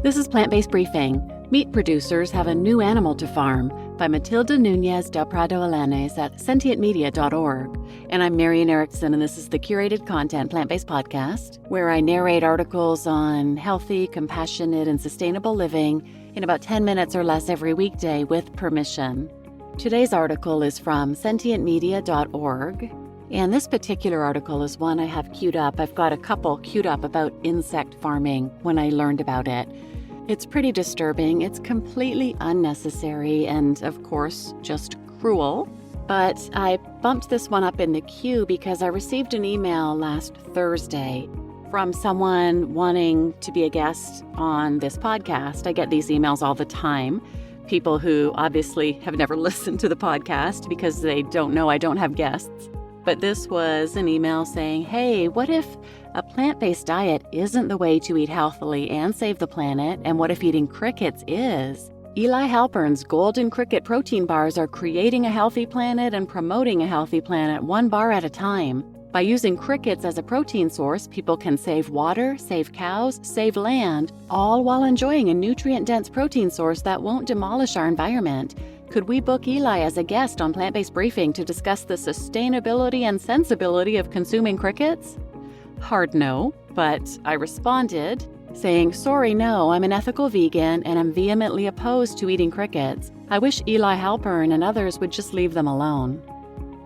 This is Plant-Based Briefing. Meat producers have a new animal to farm by Matilde Nuñez del Prado at sentientmedia.org. And I'm Marian Erickson, and this is the curated content plant-based podcast where I narrate articles on healthy, compassionate, and sustainable living in about 10 minutes or less every weekday with permission. Today's article is from sentientmedia.org. And this particular article is one I have queued up. I've got a couple queued up about insect farming when I learned about it. It's pretty disturbing. It's completely unnecessary and, of course, just cruel. But I bumped this one up in the queue because I received an email last Thursday from someone wanting to be a guest on this podcast. I get these emails all the time. People who obviously have never listened to the podcast because they don't know I don't have guests. But this was an email saying, hey, what if a plant-based diet isn't the way to eat healthily and save the planet? And what if eating crickets is? Eli Halpern's Golden Cricket protein bars are creating a healthy planet and promoting a healthy planet one bar at a time. By using crickets as a protein source, people can save water, save cows, save land, all while enjoying a nutrient-dense protein source that won't demolish our environment. Could we book Eli as a guest on Plant-Based Briefing to discuss the sustainability and sensibility of consuming crickets? Hard no, but I responded, saying, sorry, no, I'm an ethical vegan and I'm vehemently opposed to eating crickets. I wish Eli Halpern and others would just leave them alone.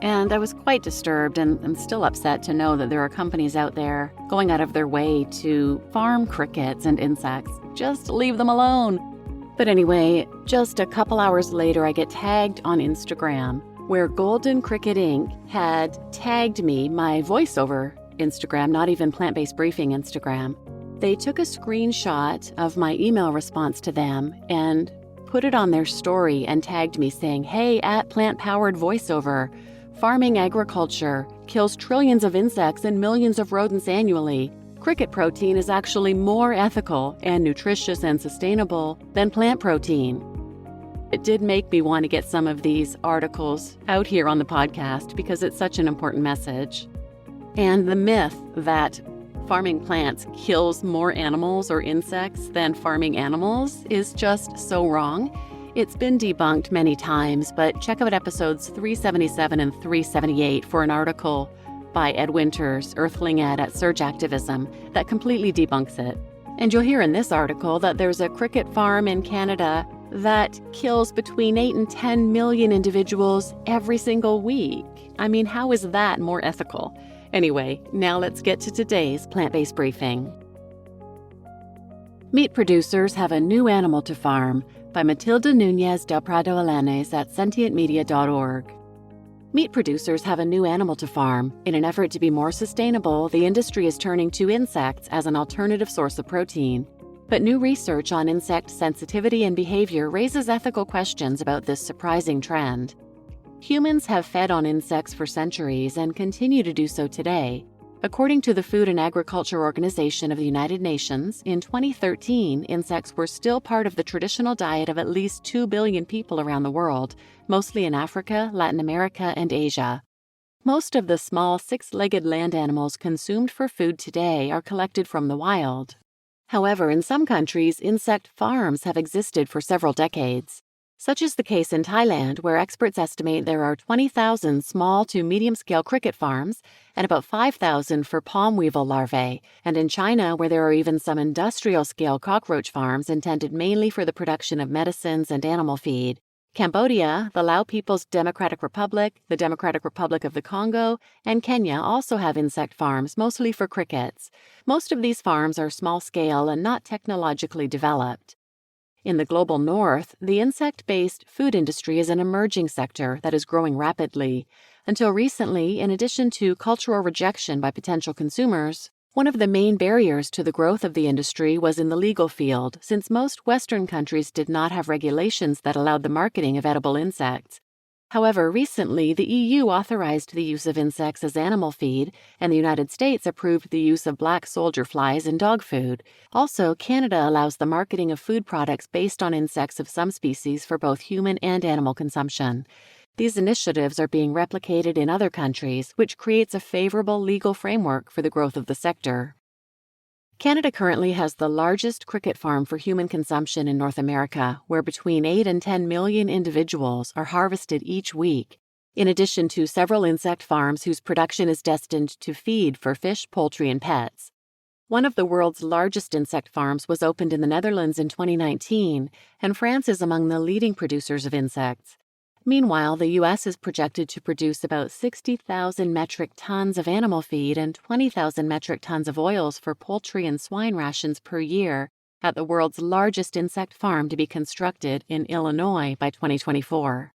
And I was quite disturbed and I'm still upset to know that there are companies out there going out of their way to farm crickets and insects. Just leave them alone. But anyway, just a couple hours later, I get tagged on Instagram, where Golden Cricket Inc. had tagged me, my voiceover Instagram, not even Plant-Based Briefing Instagram. They took a screenshot of my email response to them and put it on their story and tagged me saying, hey, at plant-powered voiceover, farming agriculture kills trillions of insects and millions of rodents annually. Cricket protein is actually more ethical and nutritious and sustainable than plant protein. It did make me want to get some of these articles out here on the podcast because it's such an important message. And the myth that farming plants kills more animals or insects than farming animals is just so wrong. It's been debunked many times, but check out episodes 377 and 378 for an article by Ed Winters, Earthling Ed at Surge Activism, that completely debunks it. And you'll hear in this article that there's a cricket farm in Canada that kills between 8 and 10 million individuals every single week. I mean, how is that more ethical? Anyway, now let's get to today's Plant-Based Briefing. Meat producers have a new animal to farm by Matilde Nuñez del Prado at sentientmedia.org. Meat producers have a new animal to farm. In an effort to be more sustainable, the industry is turning to insects as an alternative source of protein. But new research on insect sensitivity and behavior raises ethical questions about this surprising trend. Humans have fed on insects for centuries and continue to do so today. According to the Food and Agriculture Organization of the United Nations, in 2013, insects were still part of the traditional diet of at least 2 billion people around the world, mostly in Africa, Latin America, and Asia. Most of the small six-legged land animals consumed for food today are collected from the wild. However, in some countries, insect farms have existed for several decades. Such is the case in Thailand, where experts estimate there are 20,000 small to medium-scale cricket farms and about 5,000 for palm weevil larvae, and in China, where there are even some industrial-scale cockroach farms intended mainly for the production of medicines and animal feed. Cambodia, the Lao People's Democratic Republic, the Democratic Republic of the Congo, and Kenya also have insect farms, mostly for crickets. Most of these farms are small-scale and not technologically developed. In the global north, the insect-based food industry is an emerging sector that is growing rapidly. Until recently, in addition to cultural rejection by potential consumers, one of the main barriers to the growth of the industry was in the legal field, since most Western countries did not have regulations that allowed the marketing of edible insects. However, recently, the EU authorized the use of insects as animal feed, and the United States approved the use of black soldier flies in dog food. Also, Canada allows the marketing of food products based on insects of some species for both human and animal consumption. These initiatives are being replicated in other countries, which creates a favorable legal framework for the growth of the sector. Canada currently has the largest cricket farm for human consumption in North America, where between 8 and 10 million individuals are harvested each week, in addition to several insect farms whose production is destined to feed for fish, poultry, and pets. One of the world's largest insect farms was opened in the Netherlands in 2019, and France is among the leading producers of insects. Meanwhile, the U.S. is projected to produce about 60,000 metric tons of animal feed and 20,000 metric tons of oils for poultry and swine rations per year at the world's largest insect farm to be constructed in Illinois by 2024.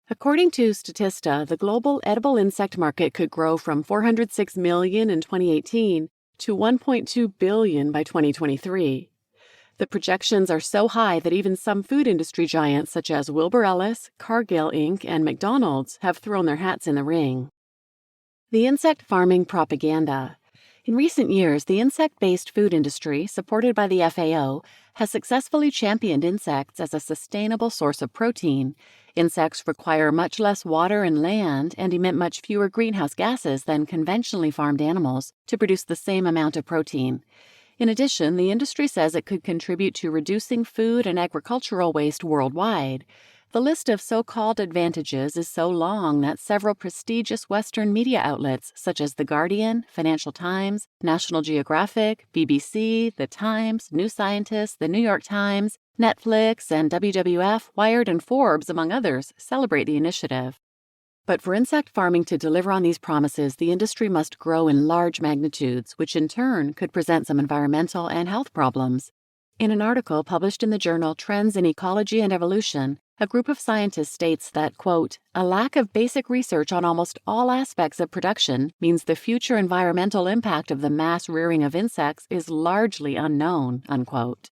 According to Statista, the global edible insect market could grow from 406 million in 2018 to 1.2 billion by 2023. The projections are so high that even some food industry giants such as Wilbur Ellis, Cargill Inc., and McDonald's have thrown their hats in the ring. The insect farming propaganda. In recent years, the insect-based food industry, supported by the FAO, has successfully championed insects as a sustainable source of protein. Insects require much less water and land and emit much fewer greenhouse gases than conventionally farmed animals to produce the same amount of protein. In addition, the industry says it could contribute to reducing food and agricultural waste worldwide. The list of so-called advantages is so long that several prestigious Western media outlets such as The Guardian, Financial Times, National Geographic, BBC, The Times, New Scientist, The New York Times, Netflix, and WWF, Wired, and Forbes, among others, celebrate the initiative. But for insect farming to deliver on these promises, the industry must grow in large magnitudes, which in turn could present some environmental and health problems. In an article published in the journal Trends in Ecology and Evolution, a group of scientists states that, quote, a lack of basic research on almost all aspects of production means the future environmental impact of the mass rearing of insects is largely unknown, unquote.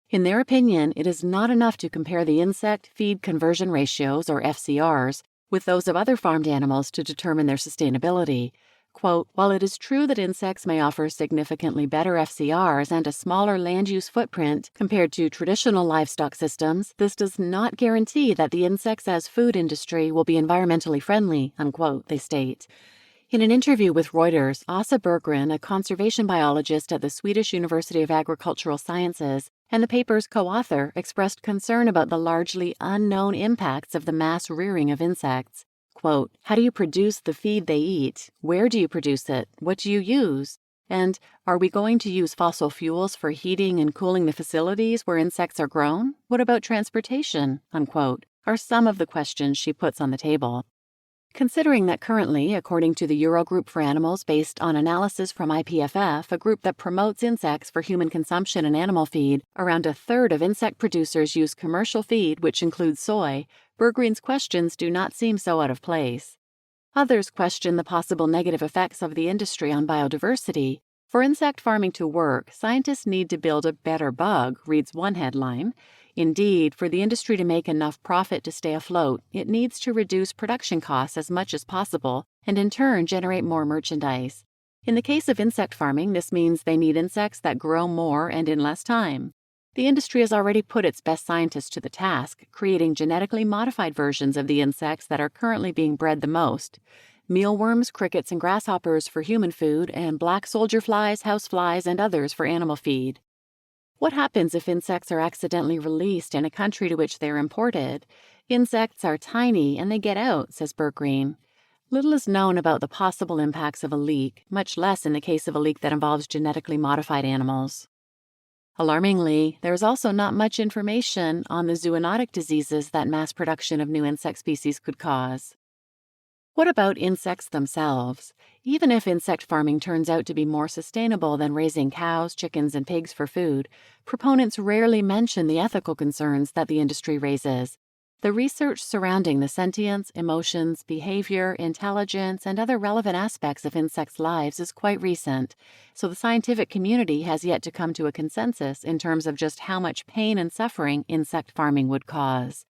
In their opinion, it is not enough to compare the insect feed conversion ratios, or FCRs, with those of other farmed animals to determine their sustainability. Quote, while it is true that insects may offer significantly better FCRs and a smaller land use footprint compared to traditional livestock systems, this does not guarantee that the insects as food industry will be environmentally friendly, unquote, they state. In an interview with Reuters, Åsa Berggren, a conservation biologist at the Swedish University of Agricultural Sciences, and the paper's co-author expressed concern about the largely unknown impacts of the mass rearing of insects. Quote, how do you produce the feed they eat? Where do you produce it? What do you use? And are we going to use fossil fuels for heating and cooling the facilities where insects are grown? What about transportation? Unquote, are some of the questions she puts on the table. Considering that currently, according to the Eurogroup for Animals based on analysis from IPFF, a group that promotes insects for human consumption and animal feed, around a third of insect producers use commercial feed, which includes soy, Berggren's questions do not seem so out of place. Others question the possible negative effects of the industry on biodiversity. For insect farming to work, scientists need to build a better bug, reads one headline. Indeed, for the industry to make enough profit to stay afloat, it needs to reduce production costs as much as possible and in turn generate more merchandise. In the case of insect farming, this means they need insects that grow more and in less time. The industry has already put its best scientists to the task, creating genetically modified versions of the insects that are currently being bred the most. Mealworms, crickets, and grasshoppers for human food, and black soldier flies, houseflies, and others for animal feed. What happens if insects are accidentally released in a country to which they are imported? Insects are tiny and they get out, says Berggren. Little is known about the possible impacts of a leak, much less in the case of a leak that involves genetically modified animals. Alarmingly, there is also not much information on the zoonotic diseases that mass production of new insect species could cause. What about insects themselves? Even if insect farming turns out to be more sustainable than raising cows, chickens, and pigs for food, proponents rarely mention the ethical concerns that the industry raises. The research surrounding the sentience, emotions, behavior, intelligence, and other relevant aspects of insects' lives is quite recent, so the scientific community has yet to come to a consensus in terms of just how much pain and suffering insect farming would cause.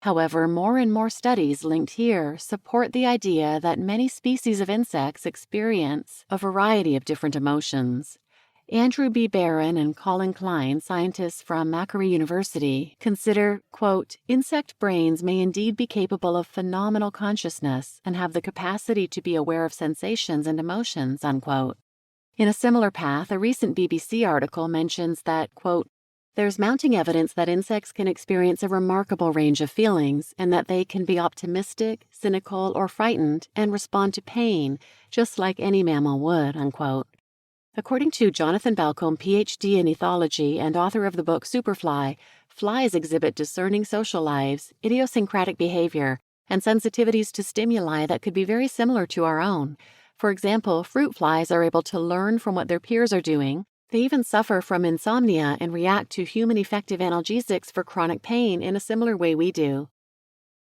However, more and more studies linked here support the idea that many species of insects experience a variety of different emotions. Andrew B. Barron and Colin Klein, scientists from Macquarie University, consider, quote, insect brains may indeed be capable of phenomenal consciousness and have the capacity to be aware of sensations and emotions, unquote. In a similar path, a recent BBC article mentions that, quote, there's mounting evidence that insects can experience a remarkable range of feelings and that they can be optimistic, cynical, or frightened and respond to pain, just like any mammal would, unquote. According to Jonathan Balcombe, Ph.D. in ethology and author of the book Superfly, flies exhibit discerning social lives, idiosyncratic behavior, and sensitivities to stimuli that could be very similar to our own. For example, fruit flies are able to learn from what their peers are doing. They even suffer from insomnia and react to human effective analgesics for chronic pain in a similar way we do.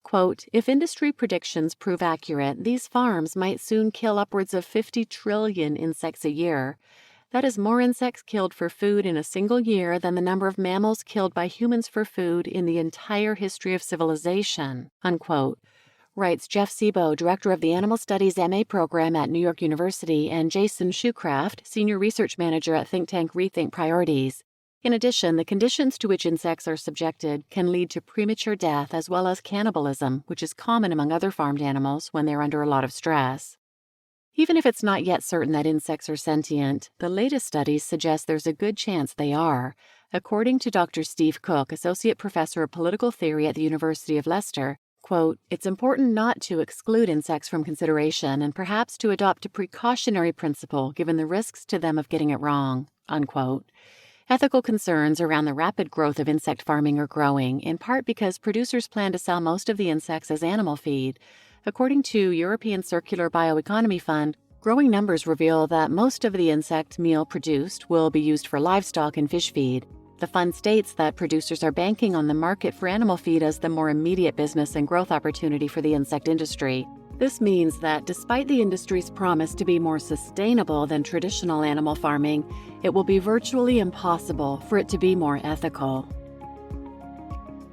Quote, if industry predictions prove accurate, these farms might soon kill upwards of 50 trillion insects a year. That is more insects killed for food in a single year than the number of mammals killed by humans for food in the entire history of civilization, unquote, writes Jeff Sebo, director of the Animal Studies MA program at New York University, and Jason Shoecraft, senior research manager at think tank Rethink Priorities. In addition, the conditions to which insects are subjected can lead to premature death as well as cannibalism, which is common among other farmed animals when they're under a lot of stress. Even if it's not yet certain that insects are sentient, the latest studies suggest there's a good chance they are. According to Dr. Steve Cook, associate professor of political theory at the University of Leicester, quote, it's important not to exclude insects from consideration and perhaps to adopt a precautionary principle given the risks to them of getting it wrong, unquote. Ethical concerns around the rapid growth of insect farming are growing, in part because producers plan to sell most of the insects as animal feed. According to European Circular Bioeconomy Fund, growing numbers reveal that most of the insect meal produced will be used for livestock and fish feed. The fund states that producers are banking on the market for animal feed as the more immediate business and growth opportunity for the insect industry. This means that despite the industry's promise to be more sustainable than traditional animal farming, it will be virtually impossible for it to be more ethical.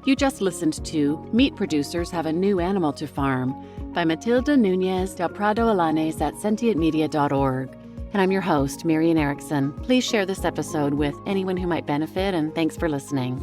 You just listened to Meat Producers Have a New Animal to Farm by Matilde Nuñez del Prado at sentientmedia.org. And I'm your host, Marian Erickson. Please share this episode with anyone who might benefit, and thanks for listening.